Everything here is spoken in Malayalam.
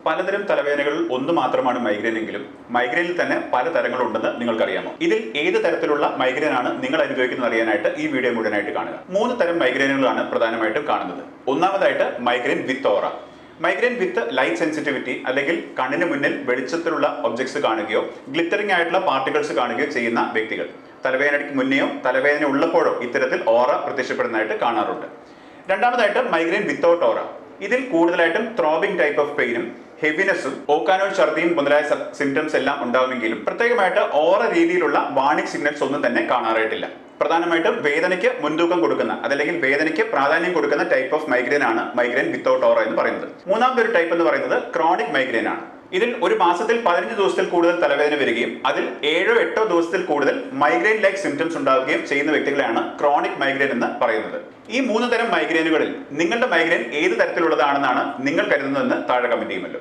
പലതരം തലവേദനകളിൽ ഒന്ന് മാത്രമാണ് മൈഗ്രെയിൻ എങ്കിലും മൈഗ്രെയിനിൽ തന്നെ പല തരങ്ങളുണ്ടെന്ന് നിങ്ങൾക്കറിയാമോ? ഇതിൽ ഏത് തരത്തിലുള്ള മൈഗ്രെയിൻ ആണ് നിങ്ങൾ അനുഭവിക്കുന്നത് അറിയാനായിട്ട് ഈ വീഡിയോ മുഴുവനായിട്ട് കാണുക. 3 തരം മൈഗ്രെയിനുകളാണ് പ്രധാനമായിട്ടും കാണുന്നത്. ഒന്നാമതായിട്ട് migraine with aura. Migraine with light sensitivity അല്ലെങ്കിൽ കണ്ണിന് മുന്നിൽ വെളിച്ചത്തിലുള്ള ഒബ്ജക്ട്സ് കാണുകയോ ഗ്ലിറ്ററിംഗ് ആയിട്ടുള്ള പാർട്ടിക്കിൾസ് കാണുകയോ ചെയ്യുന്ന വ്യക്തികൾ. തലവേദനയ്ക്ക് മുന്നെയോ തലവേദന ഉള്ളപ്പോഴോ ഇത്തരത്തിൽ ഓറ പ്രത്യക്ഷപ്പെടുന്നതായിട്ട് കാണാറുണ്ട്. രണ്ടാമതായിട്ട് മൈഗ്രെയിൻ വിത്തൗട്ട് ഓറ. ഇതിൽ കൂടുതലായിട്ടും ത്രോബിംഗ് ടൈപ്പ് ഓഫ് പെയിനും ഹെവിനെസ്സും ഓക്കാനോ ഛർദിയും മുതലായ സിംറ്റംസ് എല്ലാം ഉണ്ടാവുമെങ്കിലും പ്രത്യേകമായിട്ട് ഓറ രീതിയിലുള്ള വാർണിംഗ് സിഗ്നൽസ് ഒന്നും തന്നെ കാണാറായിട്ടില്ല. പ്രധാനമായിട്ടും വേദനയ്ക്ക് മുൻതൂക്കം കൊടുക്കുന്ന അതല്ലെങ്കിൽ വേദനയ്ക്ക് പ്രാധാന്യം കൊടുക്കുന്ന ടൈപ്പ് ഓഫ് മൈഗ്രെയിൻ ആണ് മൈഗ്രെയിൻ വിത്തൗട്ട് ഓറ എന്ന് പറയുന്നത്. മൂന്നാമത്തെ ഒരു ടൈപ്പ് എന്ന് പറയുന്നത് ക്രോണിക് മൈഗ്രെയിൻ ആണ്. ഇതിൽ ഒരു മാസത്തിൽ 15 ദിവസത്തിൽ കൂടുതൽ തലവേദന വരികയും അതിൽ 7-8 ദിവസത്തിൽ കൂടുതൽ മൈഗ്രെയിൻ ലൈക്ക് സിംറ്റംസ് ഉണ്ടാവുകയും ചെയ്യുന്ന വ്യക്തികളെയാണ് ക്രോണിക് മൈഗ്രെയിൻ എന്ന് പറയുന്നത്. ഈ 3 തരം മൈഗ്രെയിനുകളിൽ നിങ്ങളുടെ മൈഗ്രെയിൻ ഏത് തരത്തിലുള്ളതാണെന്നാണ് നിങ്ങൾ കരുതുന്നതെന്ന് താഴെ കമന്റ് ചെയ്യുമല്ലോ.